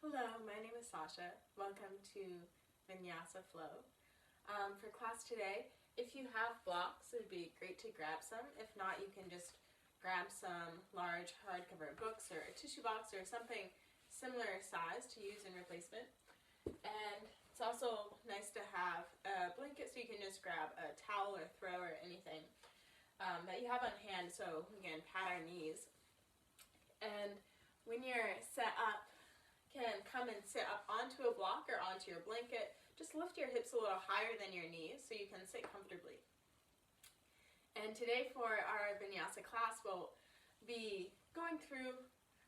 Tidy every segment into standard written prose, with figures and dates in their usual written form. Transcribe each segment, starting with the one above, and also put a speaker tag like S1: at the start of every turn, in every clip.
S1: Hello, my name is Sasha. Welcome to Vinyasa Flow. For class today, if you have blocks, it would be great to grab some. If not, you can just grab some large hardcover books or a tissue box or something similar size to use in replacement. And it's also nice to have a blanket so you can just grab a towel or throw or anything that you have on hand so we can pat our knees. And when you're set up, can come and sit up onto a block or onto your blanket. Just lift your hips a little higher than your knees so you can sit comfortably. And today for our Vinyasa class, we'll be going through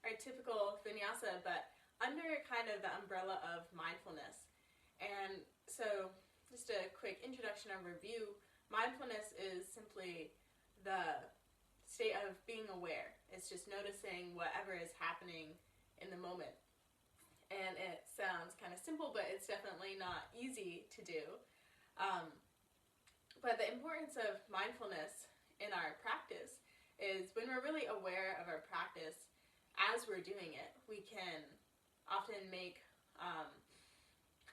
S1: our typical Vinyasa, but under kind of the umbrella of mindfulness. And so just a quick introduction and review. Mindfulness is simply the state of being aware. It's just noticing whatever is happening in the moment. And it sounds kind of simple, but it's definitely not easy to do. But the importance of mindfulness in our practice is when we're really aware of our practice as we're doing it, we can often make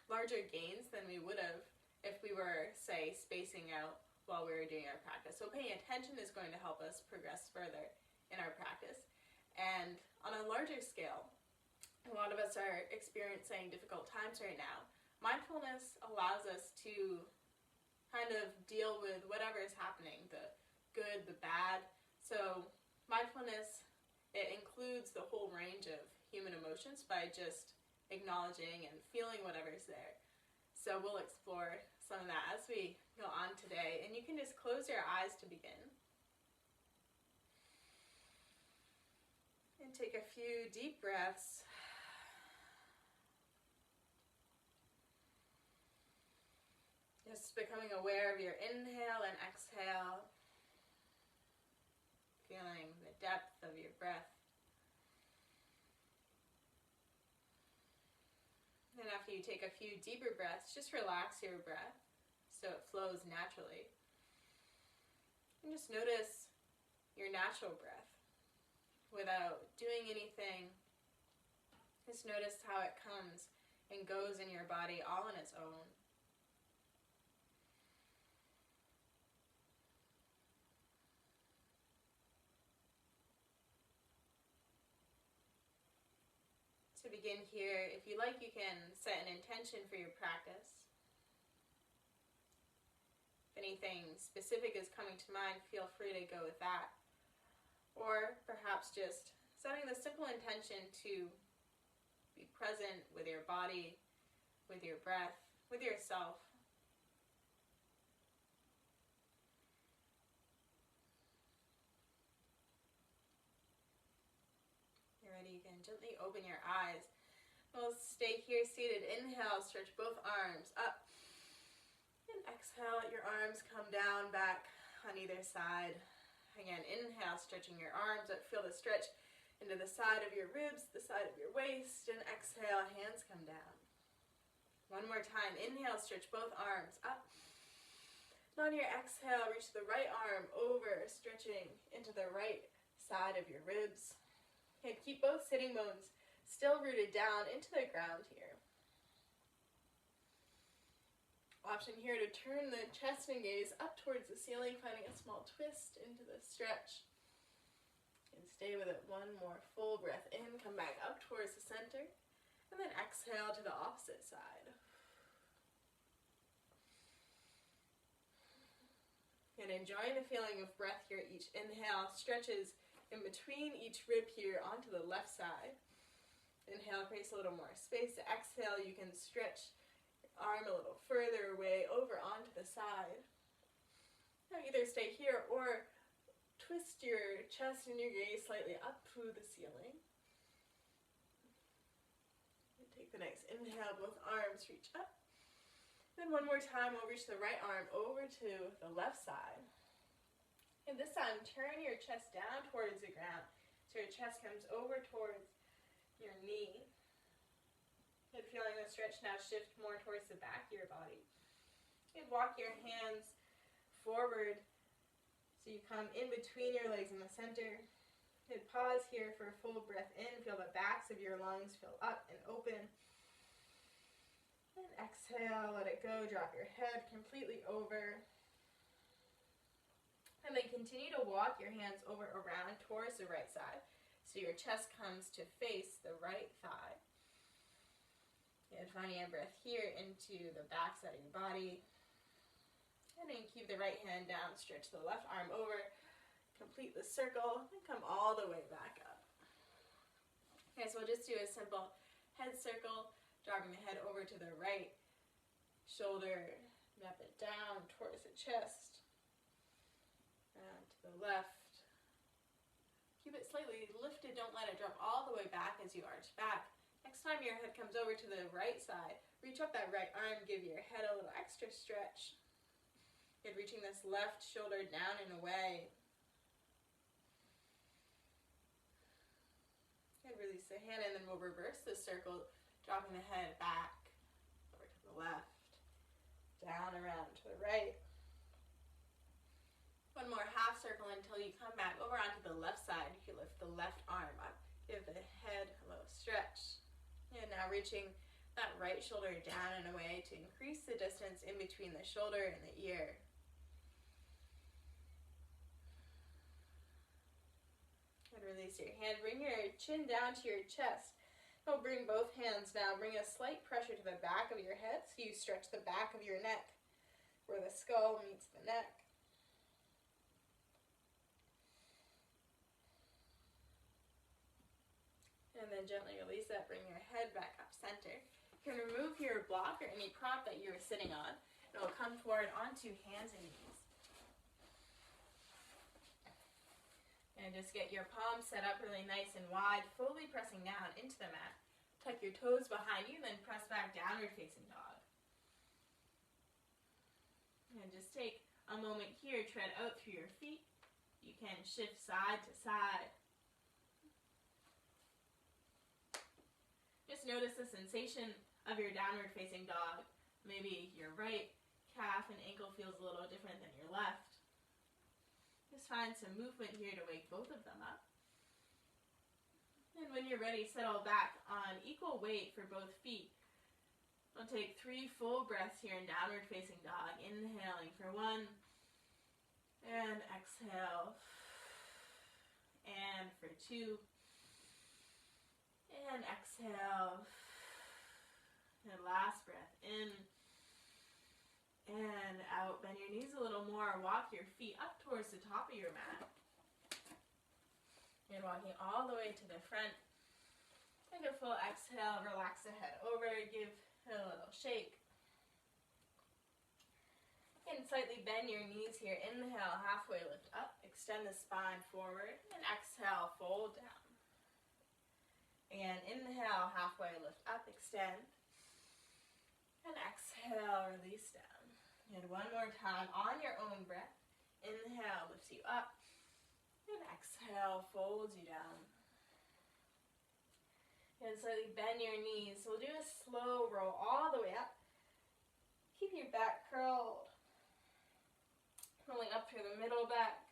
S1: larger gains than we would have if we were, say, spacing out while we were doing our practice. So paying attention is going to help us progress further in our practice. And on a larger scale, a lot of us are experiencing difficult times right now. Mindfulness allows us to kind of deal with whatever is happening, the good, the bad. So mindfulness, it includes the whole range of human emotions by just acknowledging and feeling whatever's there. So we'll explore some of that as we go on today. And you can just close your eyes to begin. And take a few deep breaths. Just becoming aware of your inhale and exhale, feeling the depth of your breath. Then after you take a few deeper breaths, just relax your breath so it flows naturally. And just notice your natural breath without doing anything. Just notice how it comes and goes in your body all on its own. To begin here, if you like, you can set an intention for your practice. If anything specific is coming to mind, feel free to go with that. Or perhaps just setting the simple intention to be present with your body, with your breath, with yourself. You're ready, you can gently open your eyes. We'll stay here seated. Inhale, stretch both arms up. And exhale, let your arms come down back on either side. Again, inhale, stretching your arms up. Feel the stretch into the side of your ribs, the side of your waist. And exhale, hands come down. One more time. Inhale, stretch both arms up. And on your exhale, reach the right arm over, stretching into the right side of your ribs. And keep both sitting bones still rooted down into the ground here. Option here to turn the chest and gaze up towards the ceiling, finding a small twist into the stretch. And stay with it. One more full breath in, come back up towards the center, and then exhale to the opposite side. And enjoying the feeling of breath here. Each inhale stretches in between each rib here onto the left side. Inhale, creates a little more space. Exhale, you can stretch your arm a little further away over onto the side. Now either stay here or twist your chest and your gaze slightly up to the ceiling. And take the next inhale, both arms reach up. Then one more time, we'll reach the right arm over to the left side. And this time, turn your chest down towards the ground so your chest comes over towards your knee. And feeling the stretch now shift more towards the back of your body. And walk your hands forward so you come in between your legs in the center. And pause here for a full breath in. Feel the backs of your lungs fill up and open. And exhale, let it go. Drop your head completely over. And then continue to walk your hands over around towards the right side. So your chest comes to face the right thigh. And finding a breath here into the back side of your body. And then keep the right hand down, stretch the left arm over, complete the circle, and come all the way back up. Okay, so we'll just do a simple head circle, dropping the head over to the right shoulder, nap it down towards the chest, and to the left. Keep it slightly lifted, don't let it drop all the way back as you arch back. Next time your head comes over to the right side, reach up that right arm, give your head a little extra stretch. Good, reaching this left shoulder down and away. Good, release the hand, and then we'll reverse the circle, dropping the head back, over to the left, down, around to the right. One more half circle until you come back over onto the left side. You can lift the left arm up, give the head a little stretch. And now reaching that right shoulder down and away to increase the distance in between the shoulder and the ear. And release your hand. Bring your chin down to your chest. Now bring both hands down. Bring a slight pressure to the back of your head so you stretch the back of your neck where the skull meets the neck. And then gently release that. Bring your head back up center. You can remove your block or any prop that you were sitting on. It will come forward onto hands and knees. And just get your palms set up really nice and wide, fully pressing down into the mat. Tuck your toes behind you, then press back downward facing dog. And just take a moment here, tread out through your feet. You can shift side to side. Just notice the sensation of your downward facing dog. Maybe your right calf and ankle feels a little different than your left. Just find some movement here to wake both of them up. And when you're ready, settle back on equal weight for both feet. We'll take 3 full breaths here in downward facing dog. Inhaling for 1. And exhale. And for 2. And exhale. And last breath in. And out. Bend your knees a little more. Walk your feet up towards the top of your mat. And walking all the way to the front. Take a full exhale. Relax the head over. Give it a little shake. And slightly bend your knees here. Inhale, halfway lift up. Extend the spine forward. And exhale, fold down. And inhale, halfway lift up. Extend. And exhale, release down. And one more time on your own breath. Inhale, lifts you up. And exhale, folds you down. And slightly bend your knees. So we'll do a slow roll all the way up. Keep your back curled. Rolling up through the middle back,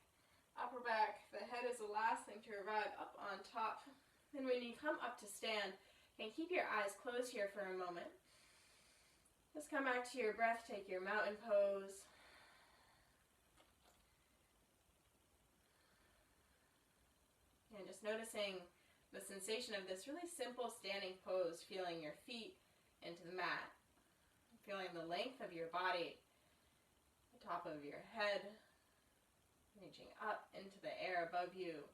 S1: upper back. The head is the last thing to arrive up on top. And when you come up to stand, you can keep your eyes closed here for a moment. Just come back to your breath, take your mountain pose. And just noticing the sensation of this really simple standing pose, feeling your feet into the mat, feeling the length of your body, the top of your head, reaching up into the air above you.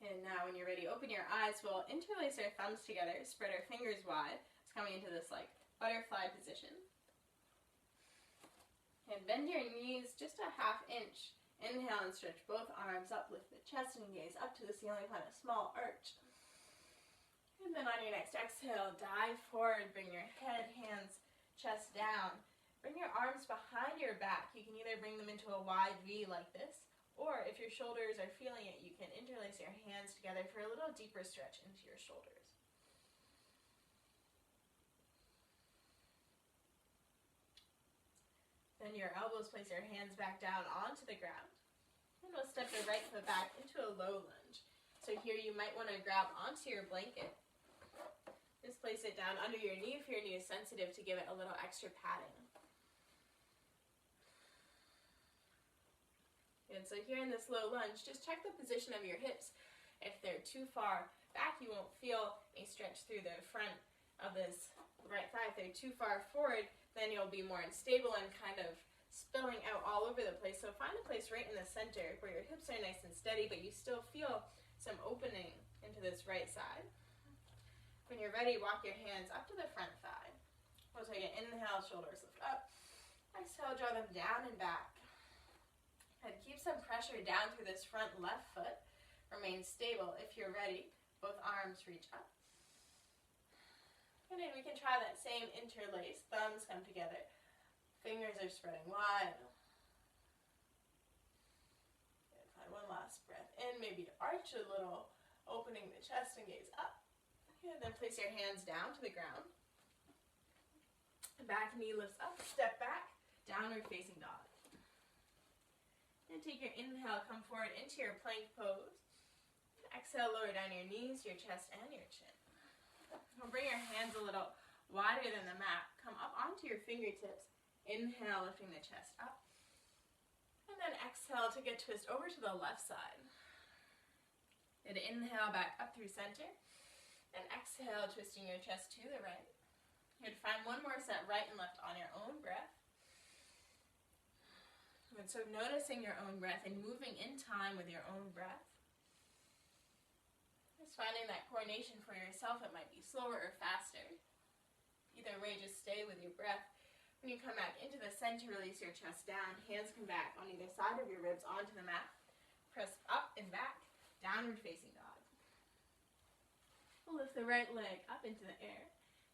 S1: And now when you're ready, open your eyes. We'll interlace our thumbs together, spread our fingers wide. It's coming into this like butterfly position. And bend your knees just a ½ inch. Inhale and stretch both arms up, lift the chest and gaze up to the ceiling, find a small arch. And then on your next exhale, dive forward, bring your head, hands, chest down. Bring your arms behind your back. You can either bring them into a wide V like this, or if your shoulders are feeling it, you can interlace your hands together for a little deeper stretch into your shoulders. Bend your elbows, place your hands back down onto the ground. And we'll step the right foot back into a low lunge. So here you might want to grab onto your blanket. Just place it down under your knee if your knee is sensitive to give it a little extra padding. And so here in this low lunge, just check the position of your hips. If they're too far back, you won't feel a stretch through the front of this right thigh. If they're too far forward, then you'll be more unstable and kind of spilling out all over the place. So find a place right in the center where your hips are nice and steady, but you still feel some opening into this right side. When you're ready, walk your hands up to the front thigh. We'll take an inhale, shoulders lift up. Exhale, draw them down and back. And keep some pressure down through this front left foot. Remain stable. If you're ready, both arms reach up. And then we can try that same interlace. Thumbs come together. Fingers are spreading wide. And find one last breath in. Maybe arch a little, opening the chest and gaze up. And then place your hands down to the ground. Back knee lifts up, step back, downward facing dog. And take your inhale, come forward into your plank pose. Exhale, lower down your knees, your chest, and your chin. We'll bring your hands a little wider than the mat. Come up onto your fingertips. Inhale, lifting the chest up. And then exhale, take a twist over to the left side. And inhale back up through center. And exhale, twisting your chest to the right. You'd find one more set right and left on your own breath. And so noticing your own breath and moving in time with your own breath. Just finding that coordination for yourself. It might be slower or faster. Either way, just stay with your breath. When you come back into the center, release your chest down. Hands come back on either side of your ribs onto the mat. Press up and back, downward facing dog. Lift the right leg up into the air.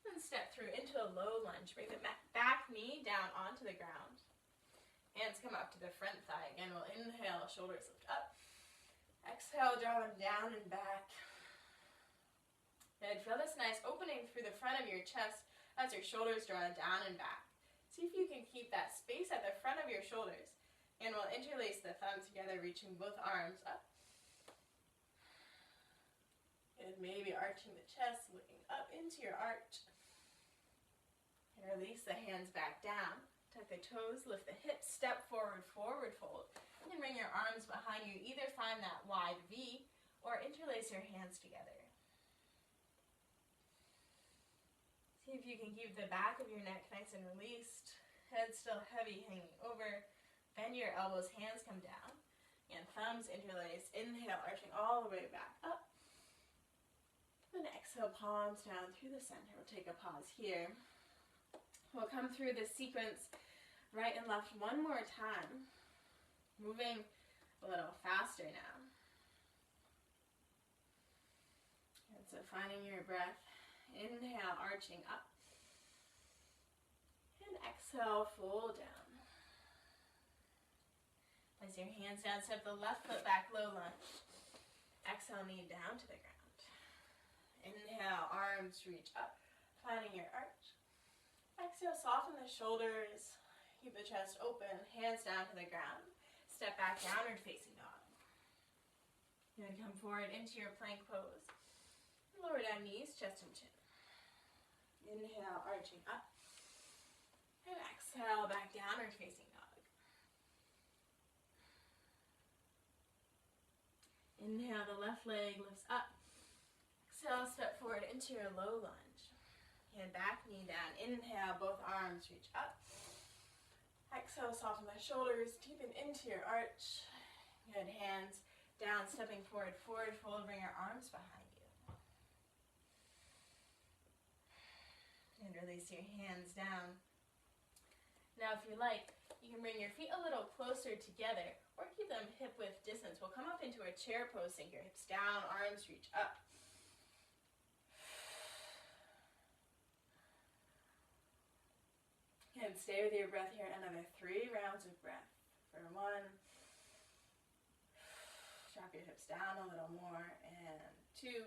S1: And step through into a low lunge. Bring the back knee down onto the ground. Hands come up to the front thigh. Again, we'll inhale, shoulders lift up. Exhale, draw them down and back. Good. Feel this nice opening through the front of your chest as your shoulders draw down and back. See if you can keep that space at the front of your shoulders. And we'll interlace the thumbs together, reaching both arms up. And maybe arching the chest, looking up into your arch. And release the hands back down. Tuck the toes, lift the hips, step forward, forward fold. And then bring your arms behind you. Either find that wide V or interlace your hands together. See if you can keep the back of your neck nice and released. Head still heavy, hanging over. Bend your elbows, hands come down. And thumbs interlace. Inhale, arching all the way back up. Then exhale, palms down through the center. We'll take a pause here. We'll come through this sequence right and left one more time. Moving a little faster now. And so finding your breath. Inhale, arching up. And exhale, fold down. Place your hands down, step the left foot back, low lunge. Exhale, knee down to the ground. Inhale, arms reach up, finding your arch. Exhale, soften the shoulders. Keep the chest open, hands down to the ground. Step back, downward facing dog. Then come forward into your plank pose. Lower down knees, chest and chin. Inhale, arching up. And exhale, back downward facing dog. Inhale, the left leg lifts up. Exhale, step forward into your low lunge. Hand back, knee down. Inhale, both arms reach up. Exhale, soften the shoulders, deepen into your arch. Good, hands down, stepping forward, forward fold, bring your arms behind you. And release your hands down. Now if you like, you can bring your feet a little closer together or keep them hip-width distance. We'll come up into a chair pose, sink your hips down, arms reach up. And stay with your breath here, another 3 rounds of breath. For 1, drop your hips down a little more, and 2,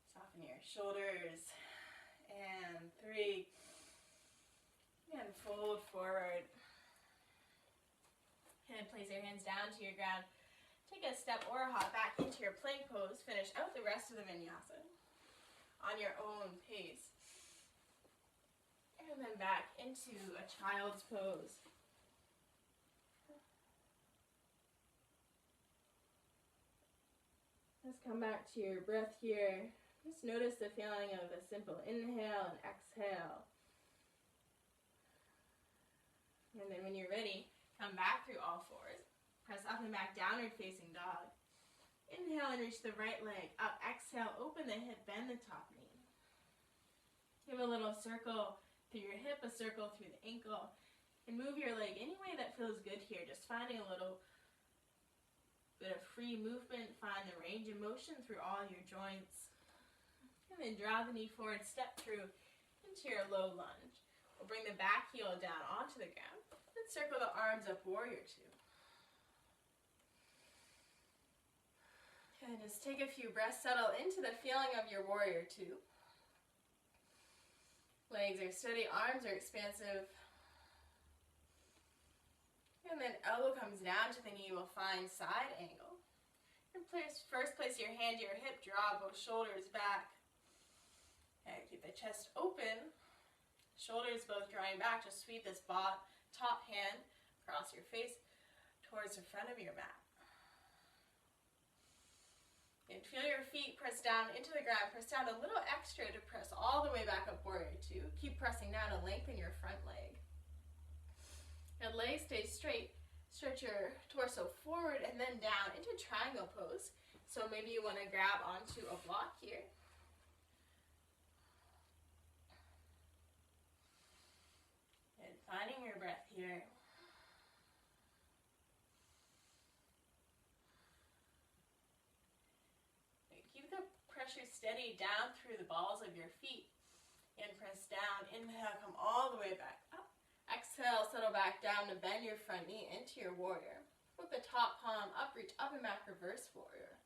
S1: soften your shoulders, and 3, And fold forward. And place your hands down to your ground. Take a step or a hop back into your plank pose. Finish out the rest of the vinyasa on your own pace. And then back into a child's pose. Let's come back to your breath here. Just notice the feeling of a simple inhale and exhale. And then when you're ready, come back through all fours. Press up and back, downward facing dog. Inhale and reach the right leg up. Exhale, open the hip, bend the top knee. Give a little circle through your hip, a circle through the ankle. And move your leg any way that feels good here. Just finding a little bit of free movement. Find the range of motion through all your joints. And then draw the knee forward, step through into your low lunge. We'll bring the back heel down onto the ground. Then circle the arms up, warrior two. And just take a few breaths, settle into the feeling of your warrior two. Legs are steady, arms are expansive. And then elbow comes down to the knee, we'll find side angle. And first place your hand to your hip, draw both shoulders back. And keep the chest open. Shoulders both drawing back, just sweep this top hand across your face towards the front of your mat. And feel your feet press down into the ground. Press down a little extra to press all the way back up, warrior two. Keep pressing down to lengthen your front leg. Your legs stay straight. Stretch your torso forward and then down into triangle pose. So maybe you want to grab onto a block here. And finding your breath here. Pressure steady down through the balls of your feet. And press down. Inhale, come all the way back up. Exhale, settle back down to bend your front knee into your warrior. With the top palm up, reach up and back, reverse warrior.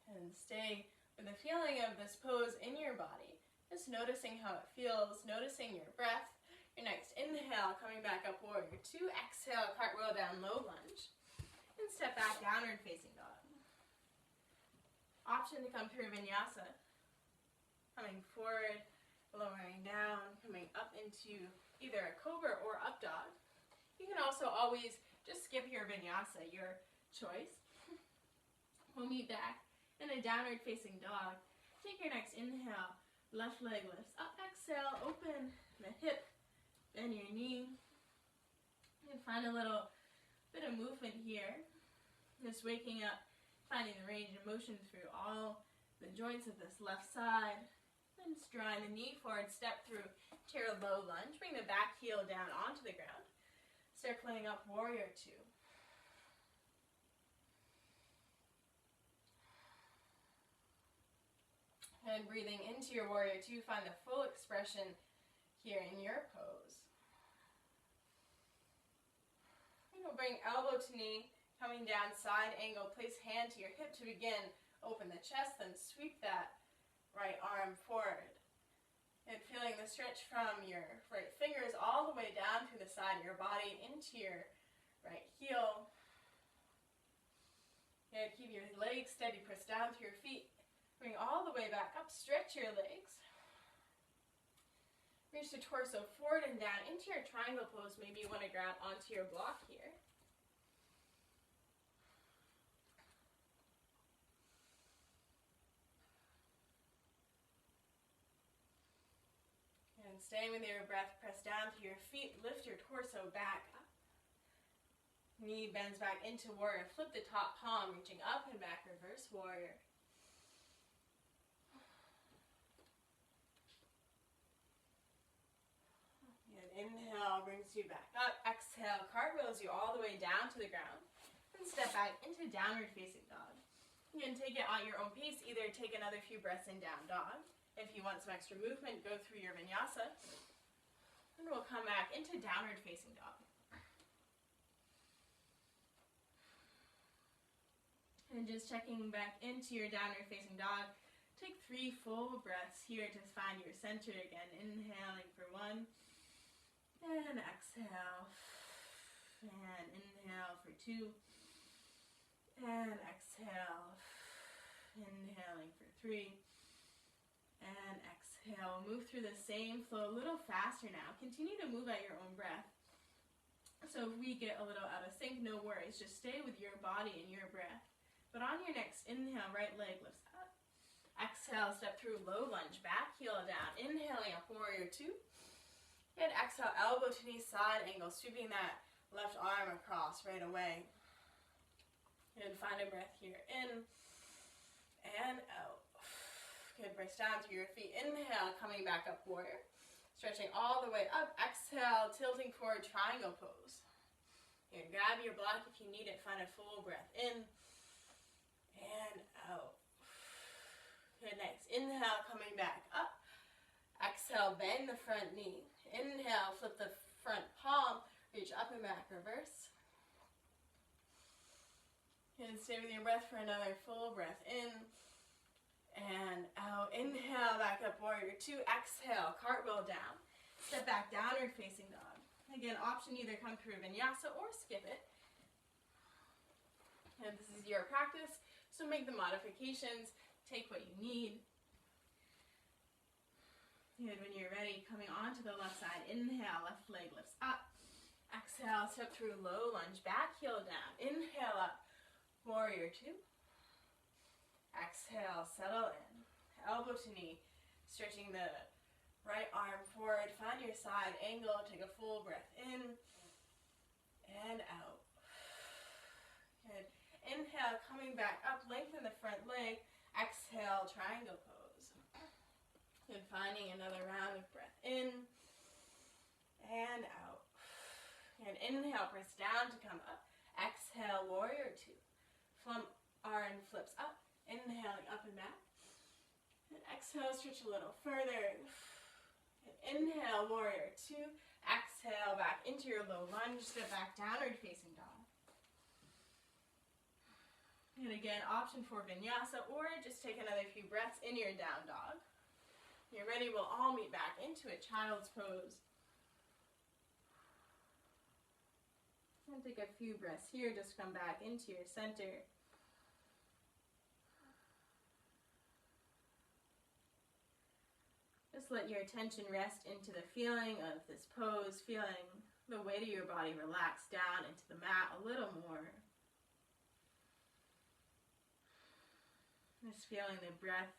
S1: And stay with the feeling of this pose in your body. Just noticing how it feels, noticing your breath. Your next inhale, coming back up, warrior two. Exhale, cartwheel down, low lunge. And step back, downward facing dog. Option to come through vinyasa. Coming forward, lowering down, coming up into either a cobra or up dog. You can also always just skip your vinyasa, your choice. We'll meet back in a downward facing dog. Take your next inhale, left leg lifts up. Exhale, open the hip. Bend your knee. And find a little bit of movement here. Just waking up, finding the range of motion through all the joints of this left side. And just drawing the knee forward, step through to your low lunge. Bring the back heel down onto the ground. Circling up, warrior two. And breathing into your warrior two, find the full expression here in your pose. We'll bring elbow to knee, coming down side angle. Place hand to your hip to begin. Open the chest, then sweep that right arm forward. And feeling the stretch from your right fingers all the way down through the side of your body into your right heel. And keep your legs steady, press down through your feet. Bring all the way back up, stretch your legs. Reach the torso forward and down into your triangle pose. Maybe you want to grab onto your block here. And staying with your breath, press down through your feet, lift your torso back up. Knee bends back into warrior. Flip the top palm, reaching up and back, reverse warrior. Inhale brings you back up. Exhale, cartwheels you all the way down to the ground. And step back into downward facing dog. You can take it at your own pace. Either take another few breaths in down dog. If you want some extra movement, go through your vinyasa. And we'll come back into downward facing dog. And just checking back into your downward facing dog. Take 3 full breaths here to find your center again. Inhaling for 1, and exhale, and inhale for 2, and exhale, inhaling for 3, and exhale. Move through the same flow a little faster now. Continue to move at your own breath. So if we get a little out of sync, no worries. Just stay with your body and your breath. But on your next inhale, right leg lifts up. Exhale, step through low lunge, back heel down. Inhaling up, warrior 2. And exhale, elbow to knee, side angle, sweeping that left arm across right away. And find a breath here. In and out. Good, brace down to your feet. Inhale, coming back up, warrior. Stretching all the way up. Exhale, tilting forward, triangle pose. Here, grab your block if you need it. Find a full breath in and out. Good, next. Inhale, coming back up. Exhale, bend the front knee. Inhale, flip the front palm. Reach up and back, reverse. And stay with your breath for another full breath in and out. Inhale, back up, warrior 2. Exhale, cartwheel down. Step back, downward facing dog. Again, option either come through vinyasa or skip it. And this is your practice, so make the modifications. Take what you need. And when you're ready, coming onto the left side, inhale, left leg lifts up. Exhale, step through low lunge, back heel down. Inhale up, warrior 2. Exhale, settle in. Elbow to knee, stretching the right arm forward. Find your side angle. Take a full breath in and out. Good. Inhale, coming back up. Lengthen the front leg. Exhale, triangle pose. Good. Finding another round of breath in and out. And inhale, press down to come up. Exhale, warrior 2. Front arm flips up. Inhaling up and back. And exhale, stretch a little further. And inhale, warrior 2. Exhale, back into your low lunge. Step back, downward facing dog. And again, option for vinyasa, or just take another few breaths in your down dog. When you're ready, we'll all meet back into a child's pose. And take a few breaths here. Just come back into your center. Just let your attention rest into the feeling of this pose, feeling the weight of your body relax down into the mat a little more. Just feeling the breath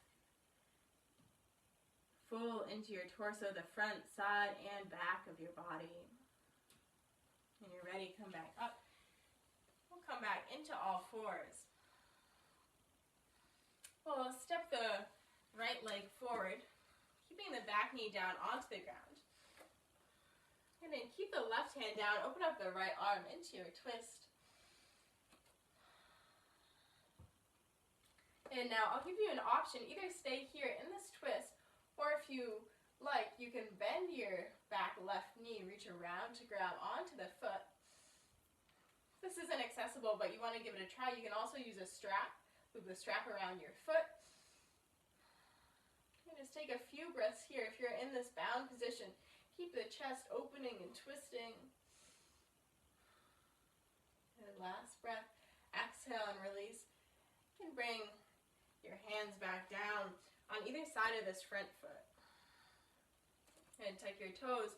S1: full into your torso, the front, side, and back of your body. When you're ready, come back up. We'll come back into all fours. We'll step the right leg forward, keeping the back knee down onto the ground. And then keep the left hand down, open up the right arm into your twist. And now I'll give you an option, either stay here in this twist, or if you like, you can bend your back left knee, reach around to grab onto the foot. This isn't accessible, but you want to give it a try. You can also use a strap, loop the strap around your foot. And just take a few breaths here. If you're in this bound position, keep the chest opening and twisting. And last breath, exhale and release. You can bring your hands back down on either side of this front foot. And tuck your toes.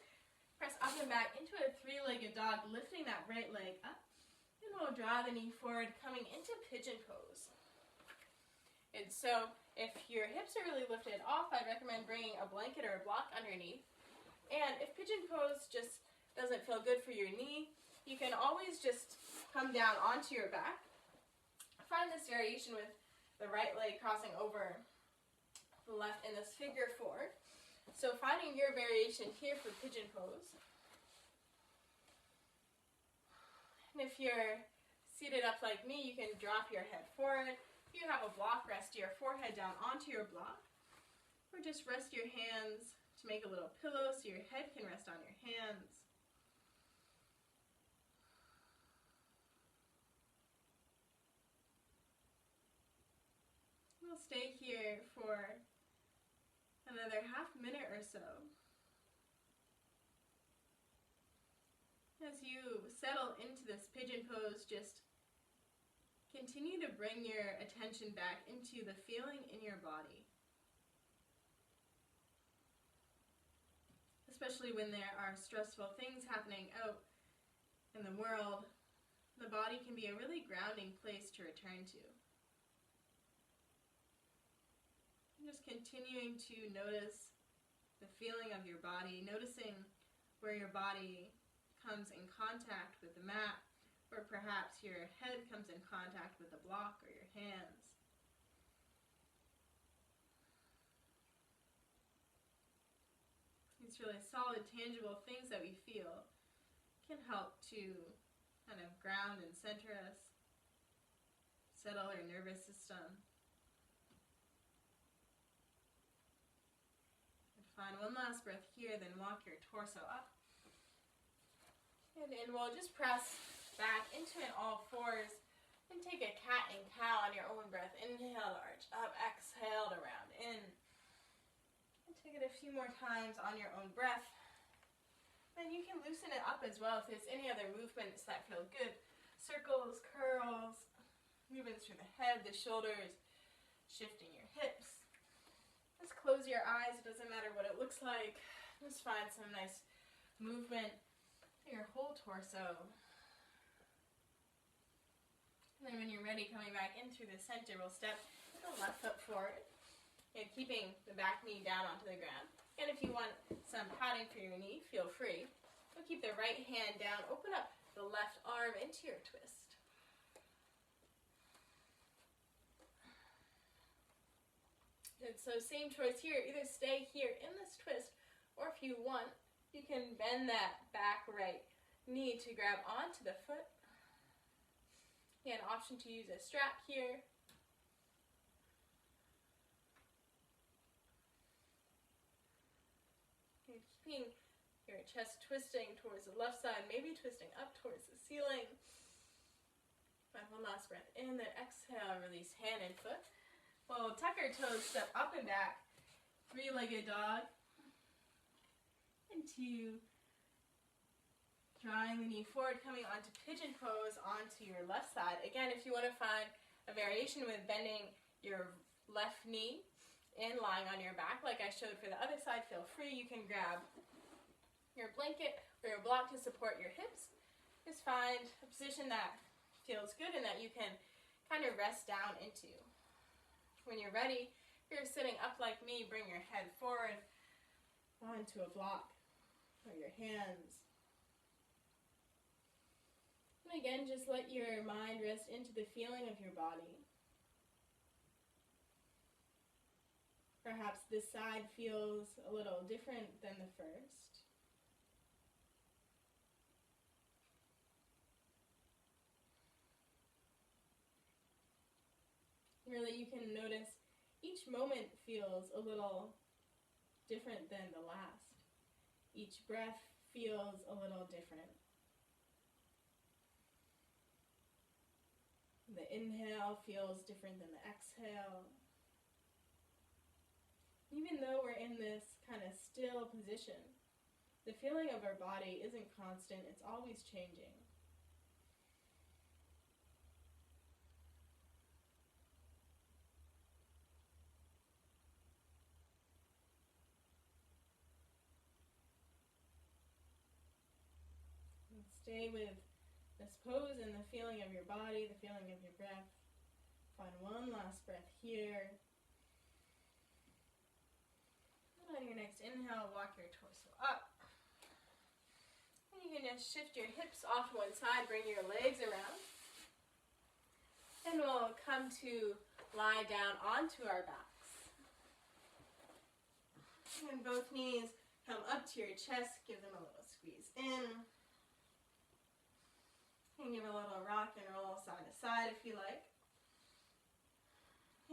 S1: Press up and back into a three-legged dog, lifting that right leg up. And we'll draw the knee forward, coming into Pigeon Pose. And so, if your hips are really lifted off, I'd recommend bringing a blanket or a block underneath. And if Pigeon Pose just doesn't feel good for your knee, you can always just come down onto your back. Find this variation with the right leg crossing over the left in this figure four. So finding your variation here for Pigeon Pose. And if you're seated up like me, you can drop your head forward. If you have a block, rest your forehead down onto your block. Or just rest your hands to make a little pillow so your head can rest on your hands. We'll stay here for another half minute or so. As you settle into this pigeon pose, just continue to bring your attention back into the feeling in your body. Especially when there are stressful things happening out in the world, the body can be a really grounding place to return to. Just continuing to notice the feeling of your body, noticing where your body comes in contact with the mat, or perhaps your head comes in contact with the block or your hands. These really solid, tangible things that we feel can help to kind of ground and center us, settle our nervous system. And find one last breath here, then walk your torso up. And then we'll just press back into an all fours and take a cat and cow on your own breath. Inhale to arch up, exhale to round in. And take it a few more times on your own breath. Then you can loosen it up as well if there's any other movements that feel good. Circles, curls, movements through the head, the shoulders, shifting your hips. Just close your eyes, it doesn't matter what it looks like. Just find some nice movement through your whole torso. And then when you're ready, coming back in through the center, we'll step the left foot forward and keeping the back knee down onto the ground. And if you want some padding for your knee, feel free. We'll keep the right hand down, open up the left arm into your twist. And so same choice here, either stay here in this twist, or if you want, you can bend that back right knee to grab onto the foot. You have an option to use a strap here. You're keeping your chest twisting towards the left side, maybe twisting up towards the ceiling. Find one last breath in, then exhale, release hand and foot. We'll tuck our toes, step up and back, three-legged dog, into drawing the knee forward, coming onto pigeon pose onto your left side. Again, if you want to find a variation with bending your left knee and lying on your back, like I showed for the other side, feel free. You can grab your blanket or your block to support your hips. Just find a position that feels good and that you can kind of rest down into. When you're ready, if you're sitting up like me, bring your head forward onto a block or your hands. And again, just let your mind rest into the feeling of your body. Perhaps this side feels a little different than the first. Really, you can notice each moment feels a little different than the last. Each breath feels a little different. The inhale feels different than the exhale. Even though we're in this kind of still position, the feeling of our body isn't constant, it's always changing. And stay with this pose and the feeling of your body, the feeling of your breath. Find one last breath here. And on your next inhale, walk your torso up. And you can just shift your hips off to one side, bring your legs around. And we'll come to lie down onto our backs. And both knees come up to your chest, give them a little squeeze in. And give a little rock and roll side to side if you like.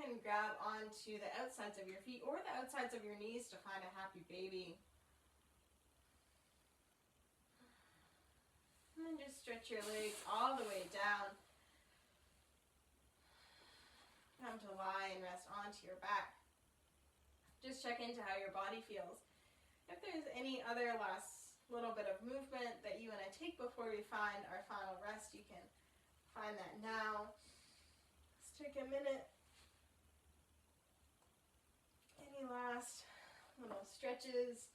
S1: And grab onto the outsides of your feet or the outsides of your knees to find a happy baby. And then just stretch your legs all the way down. And come to lie and rest onto your back. Just check into how your body feels. If there's any other last little bit of movement that you want to take before we find our final rest, you can find that now. Let's take a minute. Any last little stretches?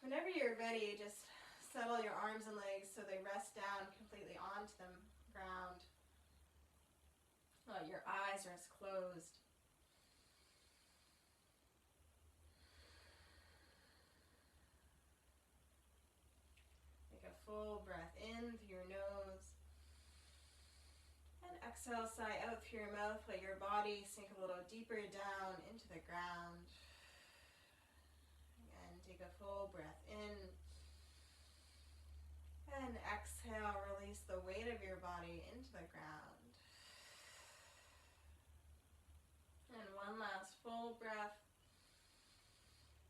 S1: Whenever you're ready, just settle your arms and legs so they rest down completely onto the ground. Let your eyes rest closed. Take a full breath in through your nose. And exhale, sigh out through your mouth. Let your body sink a little deeper down into the ground. Again, take a full breath in. And exhale, release the weight of your body into the ground. And one last full breath.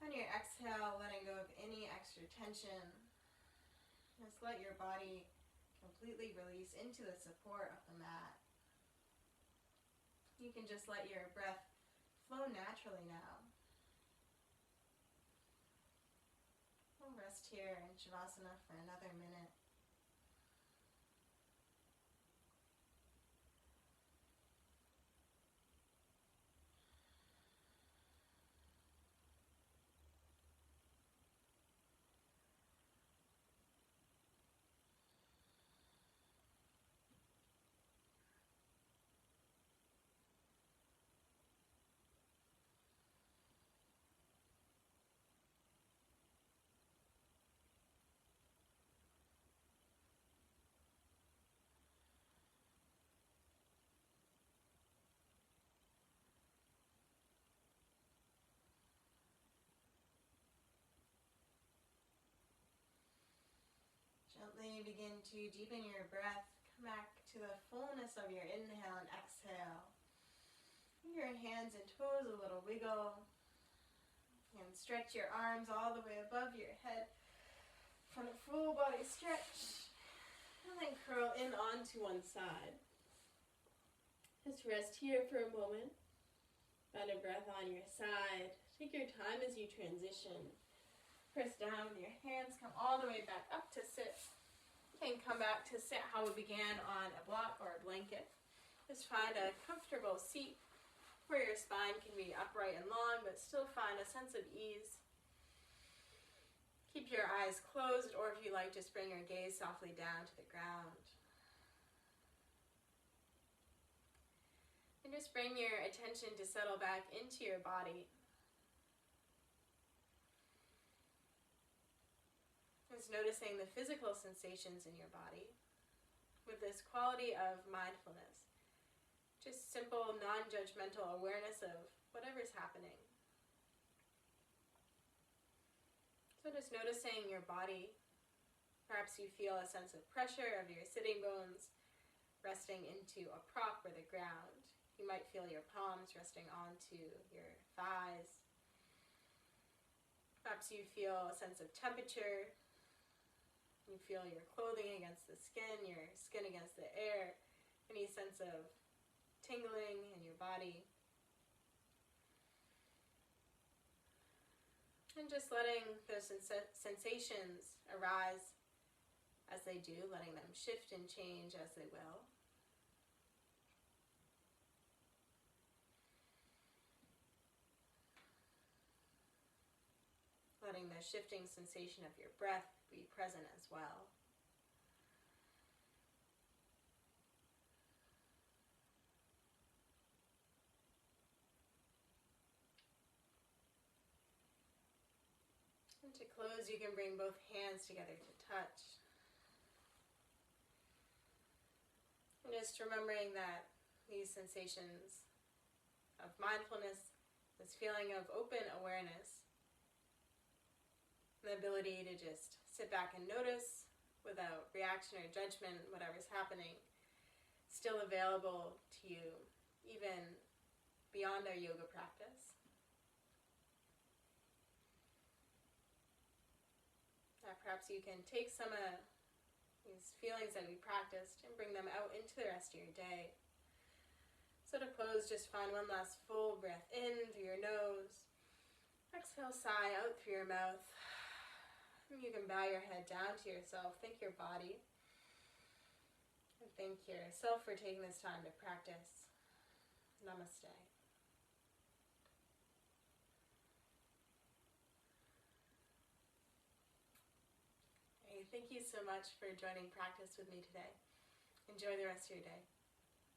S1: On your exhale, letting go of any extra tension. Just let your body completely release into the support of the mat. You can just let your breath flow naturally now. We'll rest here in Shavasana for another minute. Gently begin to deepen your breath. Come back to the fullness of your inhale and exhale. Give your hands and toes a little wiggle. And stretch your arms all the way above your head. From a full body stretch. And then curl in onto one side. Just rest here for a moment. Find a breath on your side. Take your time as you transition. Press down with your hands, come all the way back up to sit. You can come back to sit how we began on a block or a blanket. Just find a comfortable seat where your spine can be upright and long, but still find a sense of ease. Keep your eyes closed, or if you like, just bring your gaze softly down to the ground. And just bring your attention to settle back into your body. Just noticing the physical sensations in your body with this quality of mindfulness. Just simple, non-judgmental awareness of whatever's happening. So just noticing your body. Perhaps you feel a sense of pressure of your sitting bones resting into a prop or the ground. You might feel your palms resting onto your thighs. Perhaps you feel a sense of temperature. You feel your clothing against the skin, your skin against the air, any sense of tingling in your body. And just letting those sensations arise as they do, letting them shift and change as they will. Letting the shifting sensation of your breath be present as well. And to close, you can bring both hands together to touch. And just remembering that these sensations of mindfulness, this feeling of open awareness, the ability to just sit back and notice without reaction or judgment, whatever's happening, still available to you even beyond our yoga practice. That perhaps you can take some of these feelings that we practiced and bring them out into the rest of your day. So So to close, just find one last full breath in through your nose. Exhale, sigh out through your mouth. You can bow your head down to yourself. Thank your body. And thank yourself for taking this time to practice. Namaste. Hey, thank you so much for joining practice with me today. Enjoy the rest of your day.